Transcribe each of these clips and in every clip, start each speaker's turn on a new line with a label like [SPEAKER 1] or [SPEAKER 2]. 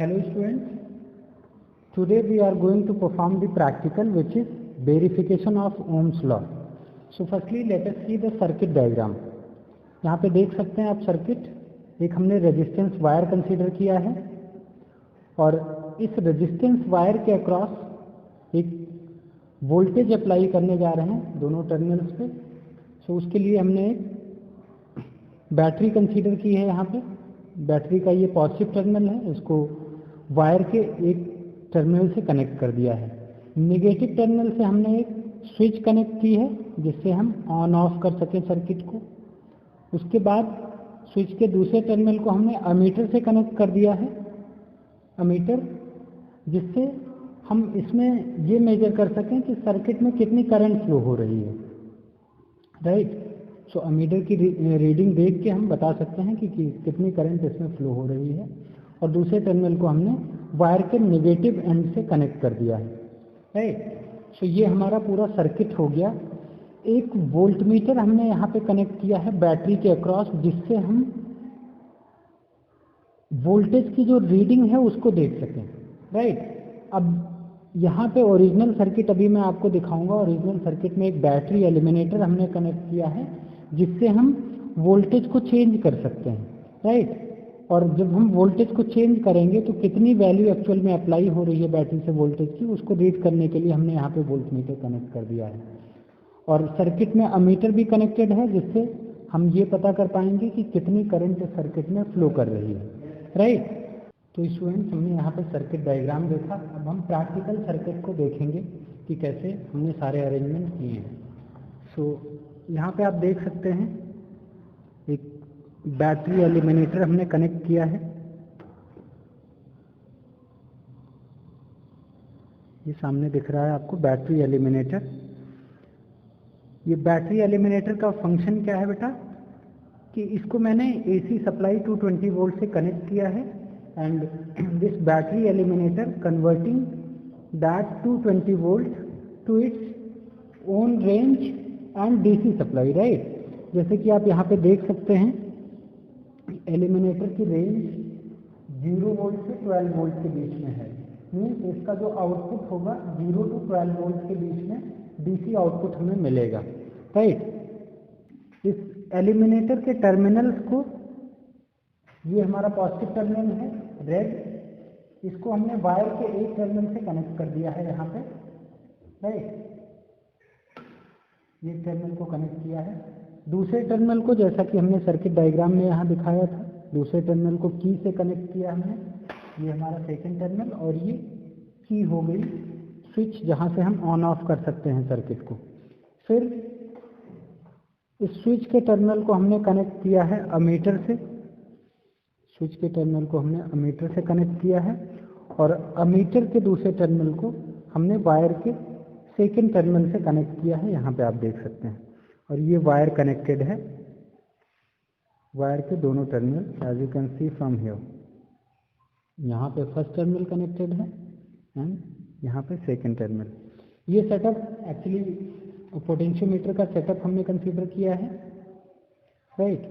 [SPEAKER 1] Hello students, today we are going to perform the practical which is verification of Ohm's law. So firstly let us see the circuit diagram. यहाँ पे देख सकते हैं आप circuit, एक हमने resistance wire consider किया है और इस रेजिस्टेंस वायर के अक्रॉस एक वोल्टेज अप्लाई करने जा रहे हैं दोनों टर्मिनल्स पे. सो उसके लिए हमने एक बैटरी कंसीडर की है. यहाँ पे बैटरी का ये पॉजिटिव टर्मिनल है, इसको वायर के एक टर्मिनल से कनेक्ट कर दिया है. नेगेटिव टर्मिनल से हमने एक स्विच कनेक्ट की है जिससे हम ऑन ऑफ कर सकें सर्किट को. उसके बाद स्विच के दूसरे टर्मिनल को हमने अमीटर से कनेक्ट कर दिया है, अमीटर, जिससे हम इसमें ये मेजर कर सकें कि सर्किट में कितनी करंट फ्लो हो रही है. राइट. सो अमीटर की रीडिंग देख के हम बता सकते हैं कि कितनी करंट इसमें फ्लो हो रही है. और दूसरे टर्मिनल को हमने वायर के नेगेटिव एंड से कनेक्ट कर दिया है. राइट. सो ये हमारा पूरा सर्किट हो गया. एक वोल्टमीटर हमने यहाँ पे कनेक्ट किया है बैटरी के अक्रॉस, जिससे हम वोल्टेज की जो रीडिंग है उसको देख सकें. राइट. अब यहाँ पे ओरिजिनल सर्किट अभी मैं आपको दिखाऊंगा. ओरिजिनल सर्किट में एक बैटरी एलिमिनेटर हमने कनेक्ट किया है जिससे हम वोल्टेज को चेंज कर सकते हैं. राइट. और जब हम वोल्टेज को चेंज करेंगे तो कितनी वैल्यू एक्चुअल में अप्लाई हो रही है बैटरी से वोल्टेज की, उसको रीड करने के लिए हमने यहाँ पे वोल्टमीटर कनेक्ट कर दिया है. और सर्किट में अमीटर भी कनेक्टेड है जिससे हम ये पता कर पाएंगे कि कितनी करंट सर्किट में फ्लो कर रही है. राइट. तो स्टूडेंट्स, हमने यहाँ पे सर्किट डायग्राम देखा. अब हम प्रैक्टिकल सर्किट को देखेंगे कि कैसे हमने सारे अरेंजमेंट किए हैं. सो यहाँ पे आप देख सकते हैं एक बैटरी एलिमिनेटर हमने कनेक्ट किया है. ये सामने दिख रहा है आपको बैटरी एलिमिनेटर. ये बैटरी एलिमिनेटर का फंक्शन क्या है बेटा, कि इसको मैंने एसी सप्लाई 220 वोल्ट से कनेक्ट किया है and this battery eliminator converting that 220 volt to its own range and DC supply. Right. जैसे कि आप यहाँ पे देख सकते हैं एलिमिनेटर की रेंज 0 वोल्ट से 12 वोल्ट के बीच में है. मीन्स इसका जो आउटपुट होगा 0 to 12 वोल्ट के बीच में डीसी आउटपुट हमें मिलेगा. राइट. इस एलिमिनेटर के टर्मिनल्स को, ये हमारा पॉजिटिव टर्मिनल है रेड, इसको हमने वायर के एक टर्मिनल से कनेक्ट कर दिया है यहाँ पे. राइट. ये टर्मिनल को कनेक्ट किया है. दूसरे टर्मिनल को, जैसा कि हमने सर्किट डायग्राम में यहाँ दिखाया था, दूसरे टर्मिनल को की से कनेक्ट किया हमने. ये हमारा सेकंड टर्मिनल और ये की हो गई स्विच जहाँ से हम ऑन ऑफ कर सकते हैं सर्किट को. फिर इस स्विच के टर्मिनल को हमने कनेक्ट किया है अमीटर से. स्विच के टर्मिनल को हमने अमीटर से कनेक्ट किया है और अमीटर के दूसरे टर्मिनल को हमने वायर के सेकंड टर्मिनल से कनेक्ट किया है. यहाँ पे आप देख सकते हैं. और ये वायर कनेक्टेड है, वायर के दोनों terminal as you can see from here. यहाँ पे फर्स्ट टर्मिनल कनेक्टेड है एंड यहाँ पे सेकंड टर्मिनल. ये सेटअप एक्चुअली पोटेंशियोमीटर का सेटअप हमने कंसीडर किया है. राइट.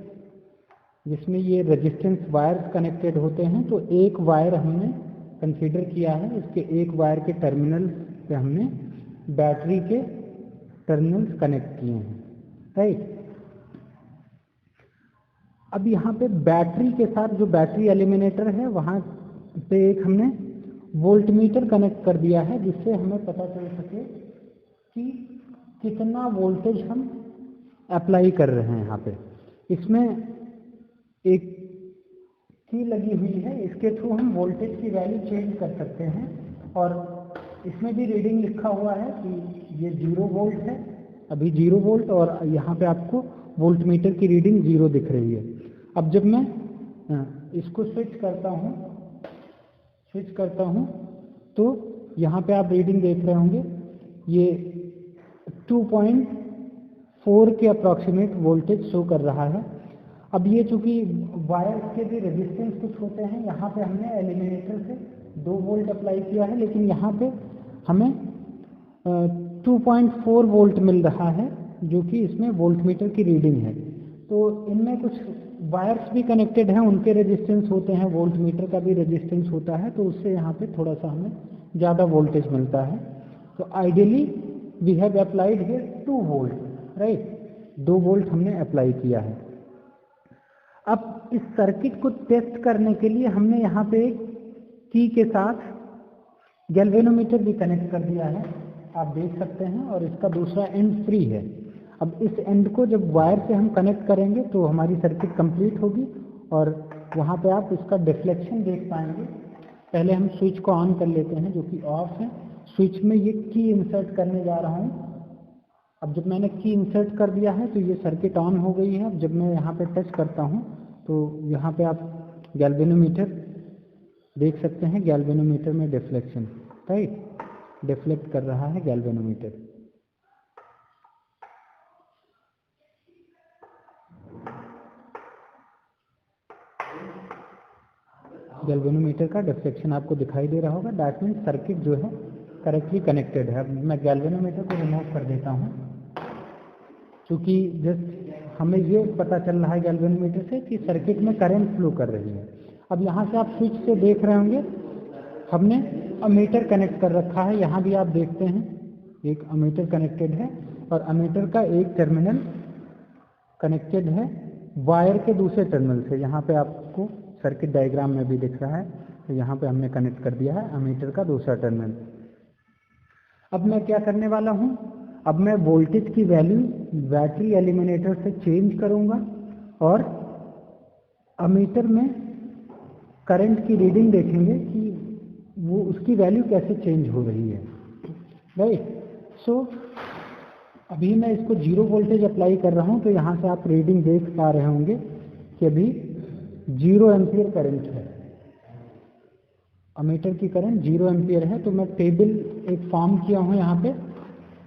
[SPEAKER 1] जिसमें ये रेजिस्टेंस वायर्स कनेक्टेड होते हैं. तो एक वायर हमने कंसीडर किया है, इसके एक वायर के टर्मिनल पे हमने बैटरी के टर्मिनल्स कनेक्ट किए हैं. राइट. अब यहाँ पे बैटरी के साथ जो बैटरी एलिमिनेटर है वहाँ पे एक हमने वोल्टमीटर कनेक्ट कर दिया है जिससे हमें पता चल सके कि कितना वोल्टेज हम अप्लाई कर रहे हैं. यहाँ पे इसमें एक की लगी हुई है, इसके थ्रू हम वोल्टेज की वैल्यू चेंज कर सकते हैं. और इसमें भी रीडिंग लिखा हुआ है कि ये 0 वोल्ट है, अभी 0 वोल्ट, और यहाँ पे आपको वोल्टमीटर की रीडिंग 0 दिख रही है. अब जब मैं इसको स्विच करता हूँ तो यहाँ पे आप रीडिंग देख रहे होंगे, ये 2.4 के अप्रॉक्सीमेट वोल्टेज शो कर रहा है. अब ये चूंकि वायर्स के भी रेजिस्टेंस कुछ होते हैं, यहाँ पे हमने एलिमिनेटर से 2 वोल्ट अप्लाई किया है, लेकिन यहाँ पे हमें 2.4 वोल्ट मिल रहा है जो कि इसमें वोल्टमीटर की रीडिंग है. तो इनमें कुछ वायर्स भी कनेक्टेड हैं, उनके रेजिस्टेंस होते हैं, वोल्ट मीटर का भी रेजिस्टेंस होता है, तो उससे यहाँ पे थोड़ा सा हमें ज़्यादा वोल्टेज मिलता है। तो ideally we have applied here 2 volt, right, 2 volt हमने अप्लाई किया है। अब इस सर्किट को टेस्ट करने के लिए हमने यहाँ पे एक की के साथ गैल्वेनोमीटर भी कनेक्ट कर दिया है, आप देख सकते हैं, और इसका दूसरा एंड फ्री है। अब इस एंड को जब वायर से हम कनेक्ट करेंगे तो हमारी सर्किट कंप्लीट होगी और वहाँ पे आप इसका डिफ्लेक्शन देख पाएंगे। पहले हम स्विच को ऑन कर लेते हैं जो कि ऑफ है। स्विच में ये की इंसर्ट करने जा रहा हूँ। अब जब मैंने की इंसर्ट कर दिया है तो ये सर्किट ऑन हो गई है। अब जब मैं यहाँ पे टच करता हूँ तो यहाँ पे आप गैल्वेनोमीटर देख सकते हैं, गैल्वेनोमीटर में डिफ्लेक्शन, राइट, डिफ्लेक्ट कर रहा है गैल्वेनोमीटर। गैल्वेनोमीटर का डिफ्लेक्शन आपको दिखाई दे रहा होगा, दैट मीन्स सर्किट जो है करेक्टली कनेक्टेड है। अब मैं गैल्वेनोमीटर को रिमूव कर देता हूँ, क्योंकि जस्ट हमें ये पता चल रहा है गैल्वेनोमीटर से कि सर्किट में करंट फ्लो कर रही है। अब यहाँ से आप स्विच से देख रहे होंगे हमने अमीटर कनेक्ट कर रखा है। यहाँ भी आप देखते हैं एक अमीटर कनेक्टेड है और अमीटर का एक टर्मिनल कनेक्टेड है वायर के दूसरे टर्मिनल से। यहाँ पे आपको सर्किट डायग्राम में भी दिख रहा है, तो यहाँ पे हमने कनेक्ट कर दिया है अमीटर का दूसरा टर्मिनल। अब मैं क्या करने वाला हूँ, अब मैं वोल्टेज की वैल्यू बैटरी एलिमिनेटर से चेंज करूँगा और अमीटर में करंट की रीडिंग देखेंगे कि वो उसकी वैल्यू कैसे चेंज हो रही है, राइट। सो अभी मैं इसको 0 वोल्टेज अप्लाई कर रहा हूँ, तो यहाँ से आप रीडिंग देख पा रहे होंगे कि अभी 0 एम्पियर करंट है, अमीटर की करंट 0 एम्पियर है। तो मैं टेबल एक फॉर्म किया हूँ यहाँ पे,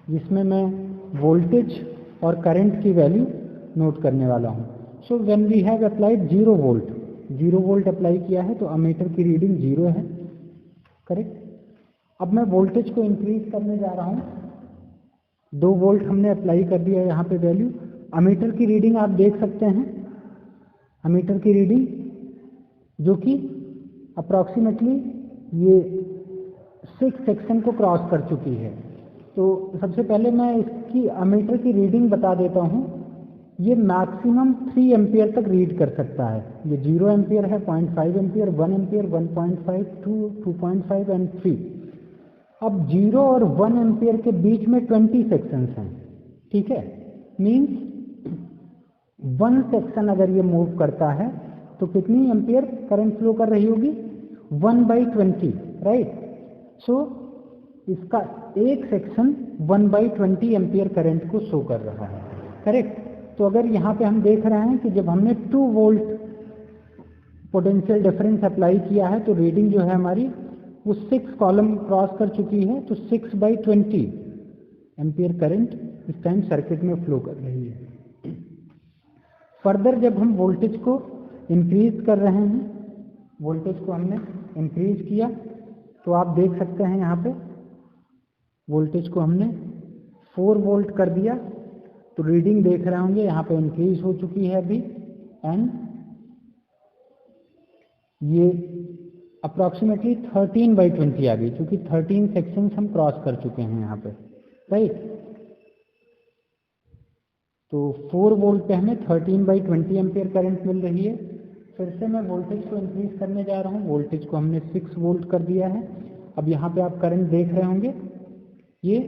[SPEAKER 1] जिसमें मैं वोल्टेज और करंट की वैल्यू नोट करने वाला हूँ। So when we have applied 0 volt, 0 volt apply किया है तो अमीटर की रीडिंग 0 है, करेक्ट। अब मैं वोल्टेज को इंक्रीज करने जा रहा हूँ, 2 वोल्ट हमने अप्लाई कर दिया है यहाँ पे वैल्यू। अमीटर की रीडिंग आप देख सकते हैं, अमीटर की रीडिंग जो कि अप्रॉक्सीमेटली ये 6 सेक्शन को क्रॉस कर चुकी है। तो सबसे पहले मैं इसकी अमीटर की रीडिंग बता देता हूँ। ये मैक्सिमम 3 एम्पियर तक रीड कर सकता है। ये 0 एम्पियर है, 0.5 एम्पियर, 1 एम्पियर, 1.5, 2, 2.5 एंड 3। अब 0 और 1 एम्पियर के बीच में 20 सेक्शंस हैं, ठीक है। मींस 1 सेक्शन अगर ये मूव करता है तो कितनी एम्पियर करंट फ्लो कर रही होगी, 1/20, राइट। सो इसका एक सेक्शन 1/20 एम्पियर करंट को शो कर रहा है, करेक्ट। तो अगर यहाँ पे हम देख रहे हैं कि जब हमने 2 वोल्ट पोटेंशियल डिफरेंस अप्लाई किया है तो रीडिंग जो है हमारी वो 6 कॉलम क्रॉस कर चुकी है। तो 6/20 एम्पियर करंट इस टाइम सर्किट में फ्लो कर रही है। फर्दर जब हम वोल्टेज को इंक्रीज कर रहे हैं, वोल्टेज को हमने इंक्रीज किया तो आप देख सकते हैं यहाँ पे वोल्टेज को हमने 4 वोल्ट कर दिया, तो रीडिंग देख रहे होंगे यहाँ पे इंक्रीज हो चुकी है अभी, एंड ये अप्रॉक्सीमेटली 13/20 आ गई, क्योंकि 13 सेक्शंस हम क्रॉस कर चुके हैं यहाँ पे, राइट। तो 4 वोल्ट पे हमें 13/20 एम्पियर करंट मिल रही है। फिर से मैं वोल्टेज को इंक्रीज करने जा रहा हूँ, वोल्टेज को हमने 6 वोल्ट कर दिया है। अब यहाँ पे आप करंट देख रहे होंगे ये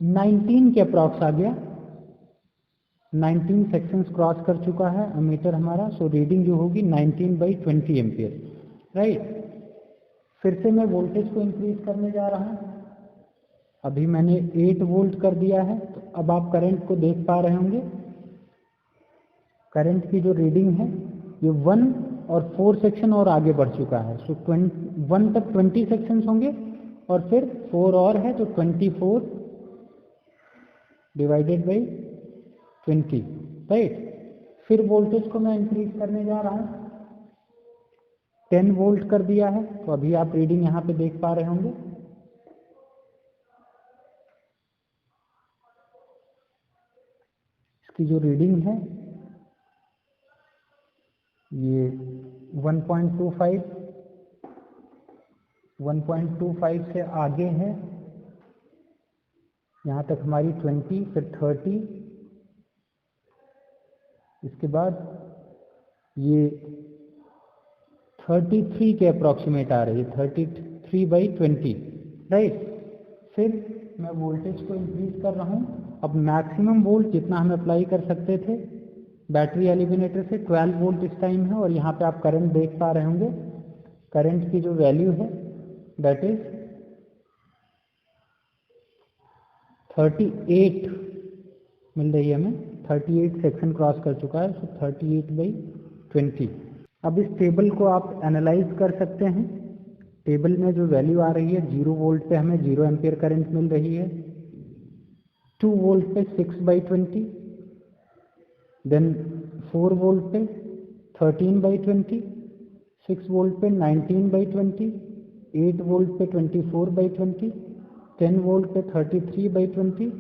[SPEAKER 1] 19 के अप्रॉक्स आ गया, 19 सेक्शंस क्रॉस कर चुका है अमीटर हमारा। सो रीडिंग जो होगी 19/20 एम्पियर, राइट। फिर से मैं वोल्टेज को इंक्रीज करने जा रहा हूँ, अभी मैंने 8 वोल्ट कर दिया है। तो अब आप करंट को देख पा रहे होंगे, करंट की जो रीडिंग है ये 1 और 4 सेक्शन और आगे बढ़ चुका है। सो 1 तक 20 सेक्शंस होंगे और फिर 4 और है, तो 24 डिवाइडेड बाई 20, राइट। फिर वोल्टेज को मैं इंक्रीज करने जा रहा हूँ, 10 वोल्ट कर दिया है। तो अभी आप रीडिंग यहाँ पे देख पा रहे होंगे, की जो रीडिंग है ये 1.25 से आगे है, यहाँ तक हमारी 20, फिर 30, इसके बाद ये 33 के अप्रॉक्सीमेट आ रही है, 33/20, राइट। फिर मैं वोल्टेज को इंक्रीज कर रहा हूँ। अब मैक्सिमम वोल्ट जितना हम अप्लाई कर सकते थे बैटरी एलिमिनेटर से 12 वोल्ट इस टाइम है, और यहाँ पे आप करंट देख पा रहे होंगे। करंट की जो वैल्यू है दैट इज 38 मिल रही है हमें, 38 सेक्शन क्रॉस कर चुका है, तो 38/20। अब इस टेबल को आप एनालाइज कर सकते हैं। टेबल में जो वैल्यू आ रही है 0 वोल्ट पे हमें 0 एम्पियर करंट मिल रही है, 2 वोल्ट पे 6/20, देन 4 वोल्ट पे 13/20, 6 वोल्ट पे 19/20, 8 वोल्ट पे 24/20, 10 वोल्ट पे 33/20,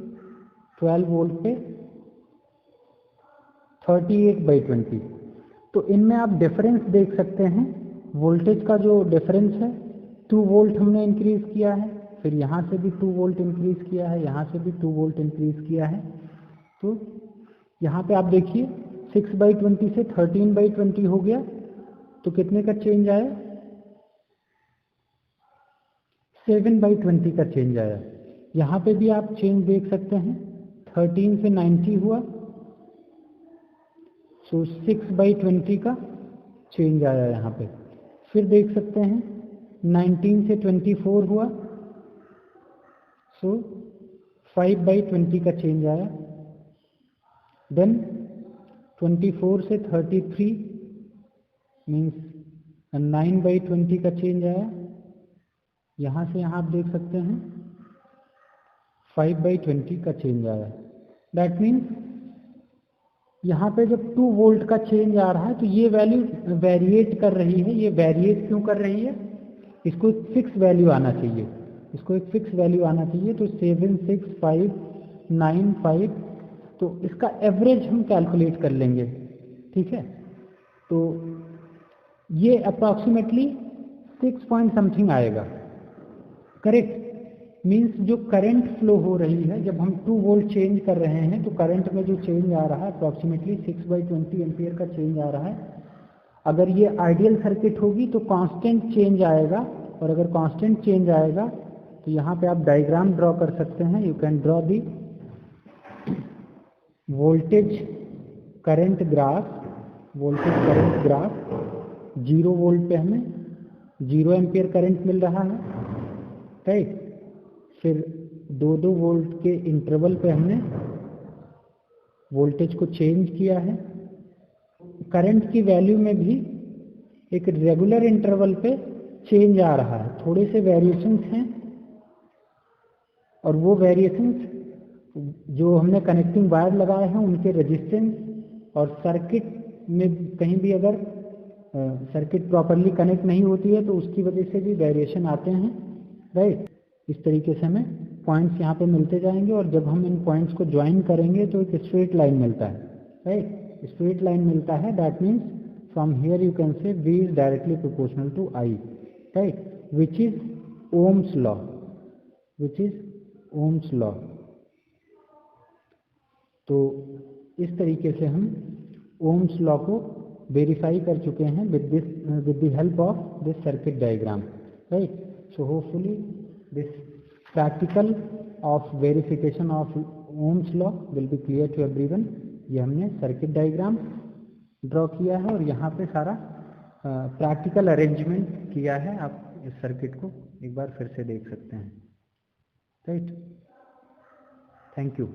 [SPEAKER 1] 12 वोल्ट पे 38/20। तो इनमें आप डिफरेंस देख सकते हैं। वोल्टेज का जो डिफरेंस है 2 वोल्ट हमने इंक्रीज किया है, फिर यहाँ से भी 2 वोल्ट इंक्रीज किया है, यहाँ से भी 2 वोल्ट इंक्रीज किया है। तो यहाँ पे आप देखिए 6/20 से 13/20 हो गया, तो कितने का चेंज आया? 7/20 का चेंज आया। यहाँ पे भी आप चेंज देख सकते हैं, 13 से 90 हुआ, सो 6/20 का चेंज आया यहाँ पे। फिर देख सकते हैं 19 से 24 हुआ, सो 5/20 का चेंज आया। देन 24 से 33 मीन्स 9/20 का चेंज आया। यहाँ से यहाँ आप देख सकते हैं 5/20 का चेंज आया। दैट मीन्स यहाँ पे जब 2 वोल्ट का चेंज आ रहा है तो ये वैल्यू वेरिएट कर रही है। ये वेरिएट क्यों कर रही है? इसको एक फिक्स वैल्यू आना चाहिए, इसको एक फिक्स वैल्यू आना चाहिए। तो 7, 6, 5, 9, 5, तो इसका एवरेज हम कैलकुलेट कर लेंगे, ठीक है। तो ये अप्रॉक्सीमेटली 6 पॉइंट समथिंग आएगा, करेक्ट। मीन्स जो करंट फ्लो हो रही है, जब हम 2 वोल्ट चेंज कर रहे हैं तो करंट में जो चेंज आ रहा है अप्रॉक्सीमेटली 6/20 एम्पियर का चेंज आ रहा है। अगर ये आइडियल सर्किट होगी तो कांस्टेंट चेंज आएगा, और अगर कांस्टेंट चेंज आएगा तो यहाँ पे आप डायग्राम ड्रॉ कर सकते हैं। You can draw the voltage current graph, voltage current graph. 0 volt पे हमें 0 एम्पियर करंट मिल रहा है, राइट। फिर 2-2 वोल्ट के इंटरवल पे हमने वोल्टेज को चेंज किया है। करंट की वैल्यू में भी एक रेगुलर इंटरवल पे चेंज आ रहा है, थोड़े से वेरिएशंस हैं, और वो वेरिएशंस जो हमने कनेक्टिंग वायर लगाए हैं उनके रेजिस्टेंस और सर्किट में कहीं भी अगर सर्किट प्रॉपरली कनेक्ट नहीं होती है तो उसकी वजह से भी वेरिएशन आते हैं, राइट। इस तरीके से हमें पॉइंट्स यहाँ पे मिलते जाएंगे, और जब हम इन पॉइंट्स को ज्वाइन करेंगे तो एक स्ट्रेट लाइन मिलता है, राइट। स्ट्रेट लाइन मिलता है, that means from here you can say V is directly proportional to I, right, which is ohm's law, which is ohm's law. तो इस तरीके से हम ओम्स लॉ को वेरीफाई कर चुके हैं with the help of this circuit diagram, right. So hopefully this practical of verification of Ohm's law will be clear to everyone. ये हमने सर्किट डायग्राम ड्रॉ किया है और यहाँ पे सारा प्रैक्टिकल अरेंजमेंट किया है। आप इस सर्किट को एक बार फिर से देख सकते हैं, राइट। Thank you.